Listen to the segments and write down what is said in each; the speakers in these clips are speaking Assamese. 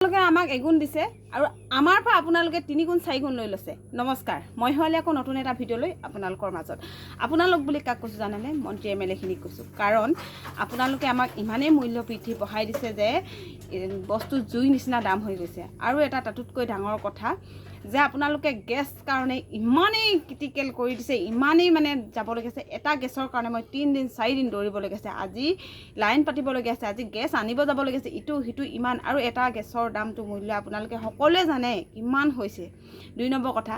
আপোনালোকে আমাক এগুণ দিছে আৰু আমাৰ পৰা আপোনালোকে 3 গুণ 4 গুণ লৈ লৈছে। নমস্কাৰ, মই হলে আকৌ নতুন এটা ভিডিঅ' লৈ আপোনালোকৰ মাজত। আপোনালোক বুলি কাক কৈছোঁ জানেনে? মন্ত্ৰী MLA খিনিক কৈছোঁ। কাৰণ আপোনালোকে আমাক ইমানেই মূল্য বৃদ্ধি বঢ়াই দিছে যে বস্তু জুই নিচিনা দাম হৈ গৈছে। আৰু এটা তাতোতকৈ ডাঙৰ কথা যে আপোনালোকে গেছ কাৰণে ইমানেই ক্ৰিটিকেল কৰি দিছে, ইমানেই মানে যাবলগীয়া আছে। এটা গেছৰ কাৰণে মই 3 দিন 4 দিন দৌৰিবলগীয়া আছে। আজি লাইন পাতিবলগীয়া আছে, আজি গেছ আনিব যাবলগীয়া আছে, ইটো সিটো ইমান। আৰু এটা গেছৰ দামটো মূল্য আপোনালোকে সকলোৱে জানে কিমান হৈছে। 2 নম্বৰ কথা,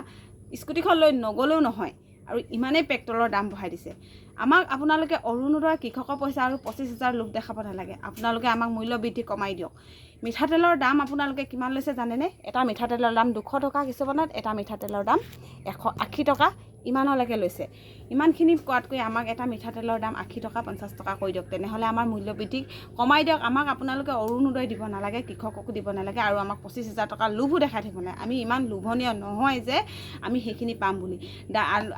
স্কুটিখন লৈ নগ'লেও নহয় আৰু ইমানেই পেট্ৰলৰ দাম বঢ়াই দিছে। আমাক আপোনালোকে অৰুণোদয় কৃষকৰ পইচা আৰু 25,000 লোক দেখাব নালাগে। আপোনালোকে আমাক মূল্য বৃদ্ধি কমাই দিয়ক। মিঠাতেলৰ দাম আপোনালোকে কিমান লৈছে জানেনে? এটা মিঠাতেলৰ দাম 200 টকা, কিছুমানত এটা মিঠাতেলৰ দাম 180 টকা ইমানলৈকে লৈছে। ইমানখিনি কোৱাতকৈ আমাক এটা মিঠাতেলৰ দাম 80 টকা 50 টকা কৰি দিয়ক। তেনেহ'লে আমাৰ মূল্য বৃদ্ধি কমাই দিয়ক। আমাক আপোনালোকে অৰুণোদয় দিব নালাগে, কৃষককো দিব নালাগে, আৰু আমাক 25,000 টকা লোভো দেখাই থাকিব নালাগে। আমি ইমান লোভনীয় নহয় যে আমি সেইখিনি পাম বুলি।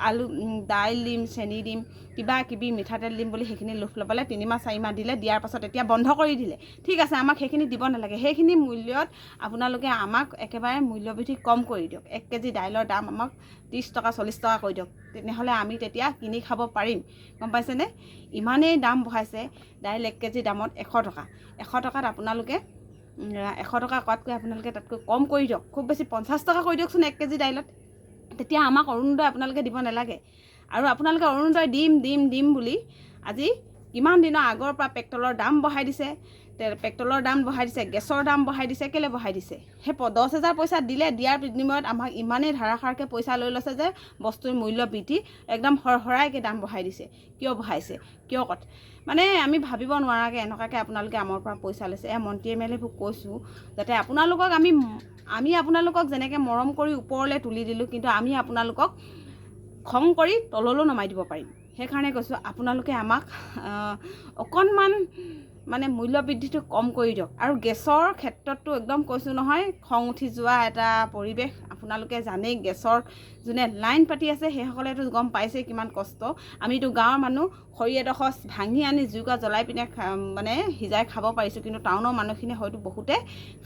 আলু দাইল দিম, চেনি দিম, কিবা কিবি মিঠাতেল দিম বুলি সেইখিনি লোভ ল'বলৈ 3 মাহ 4 মাহ দিলে, দিয়াৰ পাছত এতিয়া বন্ধ কৰি দিলে। ঠিক আছে, আমাক সেইখিনি দিব নালাগে। সেইখিনি মূল্যত আপোনালোকে আমাক একেবাৰে মূল্য বৃদ্ধি কম কৰি দিয়ক। 1 কেজি দাইলৰ দাম আমাক 30 টকা 40 টকা কৰি দিয়ক। তেনেহ'লে আমি তেতিয়া কিনি খাব পাৰিম। গম পাইছেনে? ইমানেই দাম বঢ়াইছে। দাইল 1 কেজি দামত 100 টকা। 100 টকাত আপোনালোকে 100 টকা কোৱাতকৈ আপোনালোকে তাতকৈ কম কৰি দিয়ক। খুব বেছি 50 টকা কৰি দিয়কচোন 1 কেজি দাইলত। তেতিয়া আমাক অৰুণোদয় আপোনালোকে দিব নালাগে। আৰু আপোনালোকে অৰুণোদয় দিম বুলি আজি কিমান দিনৰ আগৰ পৰা পেট্ৰলৰ দাম বঢ়াই দিছে, পেট্ৰলৰ দাম বঢ়াই দিছে, গেছৰ দাম বঢ়াই দিছে। কেলৈ বঢ়াই দিছে? সেই 10,000 পইচা দিলে, দিয়াৰ বিনিময়ত আমাক ইমানেই ধাৰাসাৰকৈ পইচা লৈ লৈছে যে বস্তুৰ মূল্য বৃদ্ধি একদম হৰহৰাইকৈ দাম বঢ়াই দিছে। কিয় বঢ়াইছে? কিয় মানে আমি ভাবিব নোৱাৰাকৈ এনেকুৱাকৈ আপোনালোকে আমাৰ পৰা পইচা লৈছে। মন্ত্ৰী MLAবোৰ কৈছোঁ যাতে আপোনালোকক আমি আপোনালোকক যেনেকৈ মৰম কৰি ওপৰলৈ তুলি দিলোঁ, কিন্তু আমি আপোনালোকক খং কৰি তললৈও নমাই দিব পাৰিম। সেইকাৰণে কৈছোঁ আপোনালোকে আমাক অকণমান মানে মূল্য বৃদ্ধিটো কম কৰি দিয়ক। আৰু গেছৰ ক্ষেত্ৰততো একদম কৈছোঁ নহয়, খং উঠি যোৱা এটা পৰিৱেশ। আপোনালোকে জানেই গেছৰ যোনে লাইন পাতি আছে সেইসকলেতো গম পাইছে কিমান কষ্ট। আমিতো গাঁৱৰ মানুহ খৰি এডোখৰ ভাঙি আনি জুইকুৰা জ্বলাই পিনে মানে সিজাই খাব পাৰিছোঁ, কিন্তু টাউনৰ মানুহখিনিয়ে হয়তো বহুতে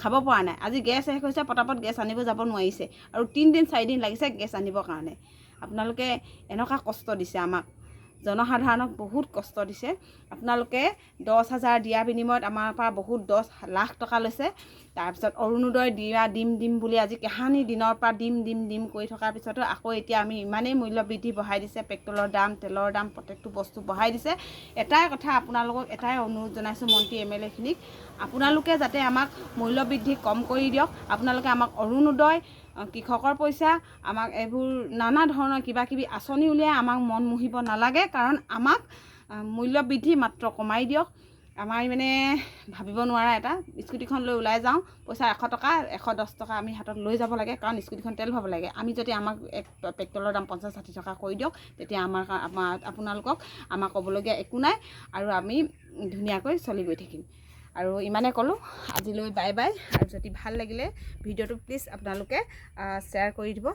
খাব পৰা নাই। আজি গেছ শেষ হৈছে, পটাপট গেছ আনিব যাব নোৱাৰিছে, আৰু 3 দিন 4 দিন লাগিছে গেছ আনিবৰ কাৰণে। আপোনালোকে এনেকুৱা কষ্ট দিছে আমাক, জনসাধাৰণক বহুত কষ্ট দিছে। আপোনালোকে 10,000 দিয়াৰ বিনিময়ত আমাৰ পৰা বহুত 10 লাখ টকা লৈছে। তাৰপিছত অৰুণোদয় দিম বুলি আজি কাহানি দিনৰ পৰা দিম কৰি থকাৰ পিছতো আকৌ এতিয়া আমি ইমানেই মূল্য বৃদ্ধি বঢ়াই দিছে। পেট্ৰলৰ দাম, তেলৰ দাম, প্ৰত্যেকটো বস্তু বঢ়াই দিছে। এটাই কথা আপোনালোকক এটাই অনুৰোধ জনাইছোঁ মন্ত্ৰী MLA খিনিক, আপোনালোকে যাতে আমাক মূল্য বৃদ্ধি কম কৰি দিয়ক। আপোনালোকে আমাক অৰুণোদয়, কৃষকৰ পইচা, আমাক এইবোৰ নানা ধৰণৰ কিবা কিবি আঁচনি উলিয়াই আমাক মন মুহিব নালাগে। কাৰণ আমাক মূল্য বৃদ্ধি মাত্ৰ কমাই দিয়ক। আমাৰ মানে ভাবিব নোৱাৰা এটা স্কুটিখন লৈ ওলাই যাওঁ, পইচা 100 টকা 110 টকা আমি হাতত লৈ যাব লাগে, কাৰণ স্কুটিখন তেল ভৰাব লাগে। আমি যদি আমাক পেট্ৰলৰ দাম 50-60 টকা কৰি দিয়ক, তেতিয়া আপোনালোকক আমাক ক'বলগীয়া একো নাই, আৰু আমি ধুনীয়াকৈ চলি গৈ থাকিম। আৰু ইমানে ক'লোঁ, আজিলৈ বাই বাই। আৰু যদি ভাল লাগিলে ভিডিঅ'টো প্লিজ আপোনালোকে শ্বেয়াৰ কৰি দিব।